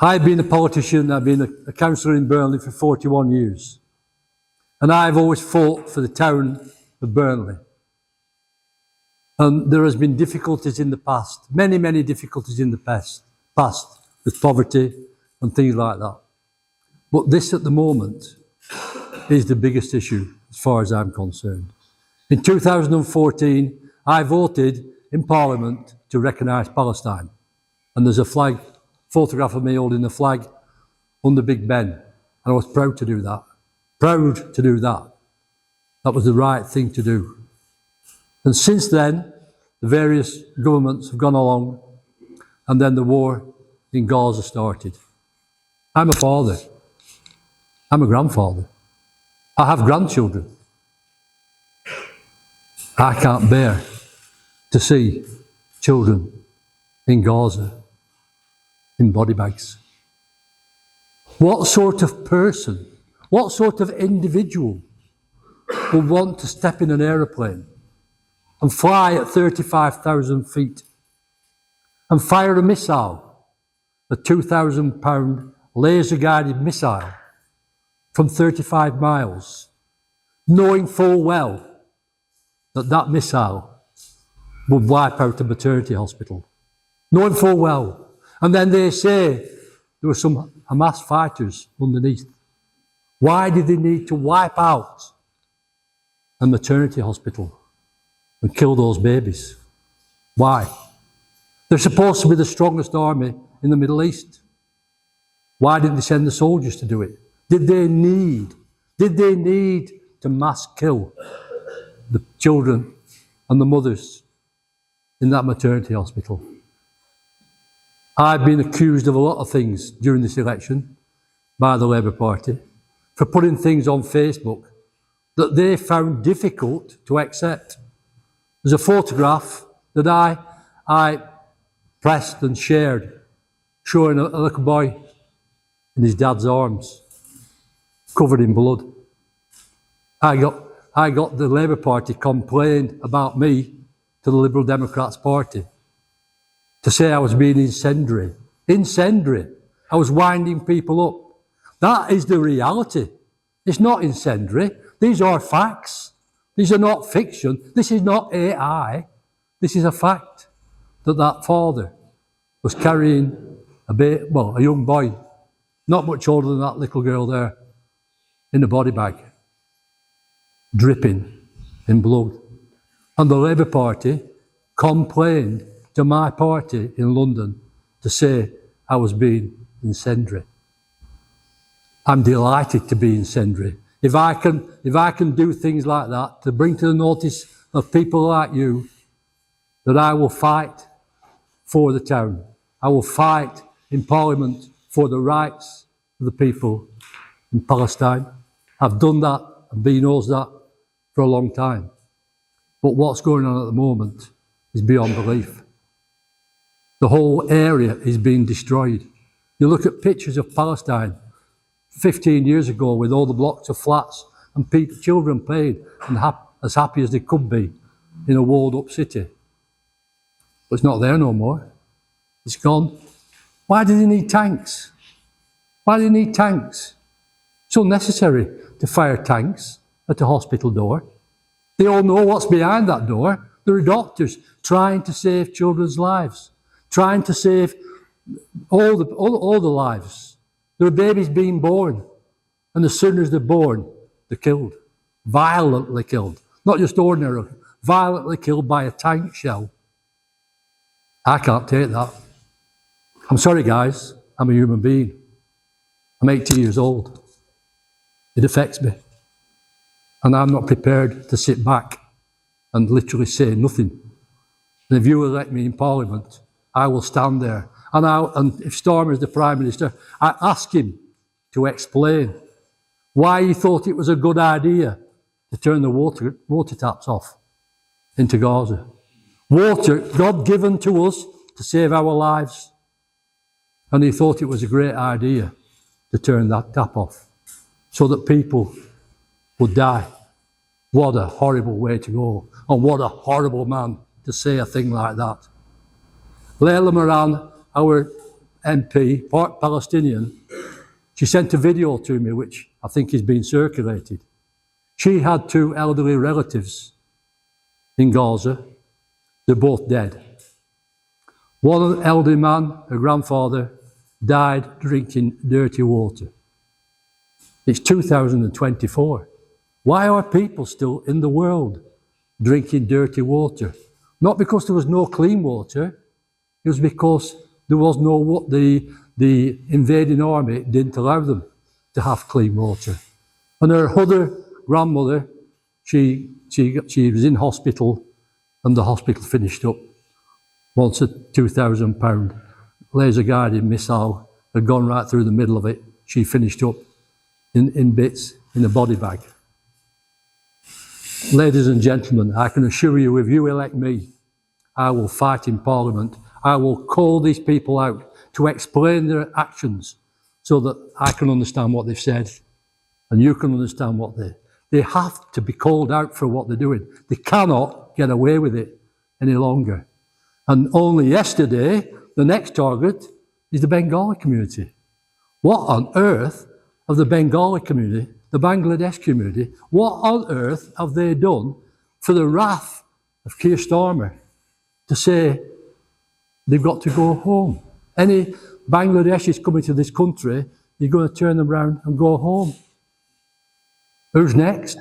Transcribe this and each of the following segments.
I've been a politician, I've been a councillor in Burnley for 41 years. And I've always fought for the town of Burnley. And there has been difficulties in the past, many, many difficulties in the past with poverty and things like that. But this at the moment is the biggest issue as far as I'm concerned. In 2014, I voted in Parliament to recognise Palestine. And there's a flag, photograph of me holding the flag under Big Ben. And I was proud to do that. Proud to do that. That was the right thing to do. And since then, the various governments have gone along, and then the war in Gaza started. I'm a father. I'm a grandfather. I have grandchildren. I can't bear to see children in Gaza in body bags. What sort of person, what sort of individual would want to step in an aeroplane and fly at 35,000 feet and fire a missile, a 2,000-pound laser-guided missile from 35 miles, knowing full well that that missile would wipe out a maternity hospital, knowing full well. And then they say there were some Hamas fighters underneath. Why did they need to wipe out a maternity hospital and kill those babies? Why? They're supposed to be the strongest army in the Middle East. Why didn't they send the soldiers to do it? Did they need to mass kill the children and the mothers in that maternity hospital? I've been accused of a lot of things during this election by the Labour Party for putting things on Facebook that they found difficult to accept. There's a photograph that I pressed and shared showing a little boy in his dad's arms, covered in blood. I got the Labour Party complained about me to the Liberal Democrats Party to say I was being incendiary. Incendiary. I was winding people up. That is the reality. It's not incendiary. These are facts. These are not fiction. This is not AI. This is a fact that father was carrying a young boy, not much older than that little girl there, in a body bag, dripping in blood. And the Labour Party complained to my party in London to say I was being incendiary. I'm delighted to be incendiary. If I can do things like that to bring to the notice of people like you that I will fight for the town. I will fight in Parliament for the rights of the people in Palestine. I've done that, and B knows that, for a long time. But what's going on at the moment is beyond belief. The whole area is being destroyed. You look at pictures of Palestine 15 years ago with all the blocks of flats and children playing and as happy as they could be in a walled up city. But it's not there no more. It's gone. Why do they need tanks? Why do they need tanks? It's unnecessary to fire tanks at a hospital door. They all know what's behind that door. There are doctors trying to save children's lives, trying to save all the lives. There are babies being born, and as soon as they're born, they're killed, violently killed. Not just ordinarily, violently killed by a tank shell. I can't take that. I'm sorry, guys. I'm a human being. I'm 80 years old. It affects me. And I'm not prepared to sit back and literally say nothing. And if you elect me in Parliament, I will stand there. And if Starmer is the Prime Minister, I ask him to explain why he thought it was a good idea to turn the water taps off into Gaza. Water, God given to us to save our lives. And he thought it was a great idea to turn that tap off so that people would die. What a horrible way to go. And what a horrible man to say a thing like that. Leila Moran, our MP, part Palestinian, she sent a video to me, which I think is being circulated. She had 2 elderly relatives in Gaza. They're both dead. One elderly man, her grandfather, died drinking dirty water. It's 2024. Why are people still in the world drinking dirty water? Not because there was no clean water, it was because there was no, the invading army didn't allow them to have clean water. And her other grandmother, she was in hospital, and the hospital finished up. Once a £2,000 laser-guided missile had gone right through the middle of it, she finished up in bits in a body bag. Ladies and gentlemen, I can assure you, if you elect me, I will fight in Parliament. I will call these people out to explain their actions so that I can understand what they've said and you can understand what they have to be called out for what they're doing. They cannot get away with it any longer. And only yesterday, the next target is the Bengali community. What on earth have the Bengali community, the Bangladesh community, what on earth have they done for the wrath of Keir Starmer to say they've got to go home? Any Bangladeshis coming to this country, you're going to turn them around and go home. Who's next?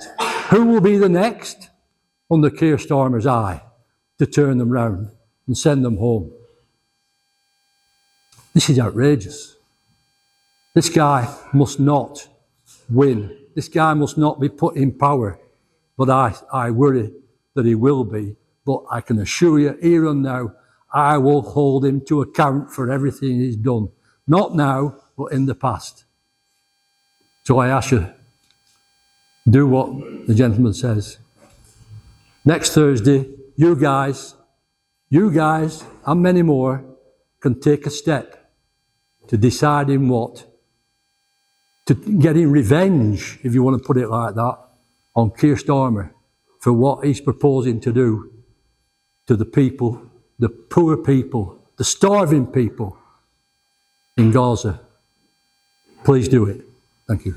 Who will be the next under Keir Starmer's eye to turn them round and send them home? This is outrageous. This guy must not win. This guy must not be put in power. But I worry that he will be. But I can assure you, here and now, I will hold him to account for everything he's done. Not now, but in the past. So I ask you, do what the gentleman says. Next Thursday, you guys, and many more, can take a step to deciding what, to getting revenge, if you want to put it like that, on Keir Starmer for what he's proposing to do to the people, the poor people, the starving people in Gaza. Please do it. Thank you.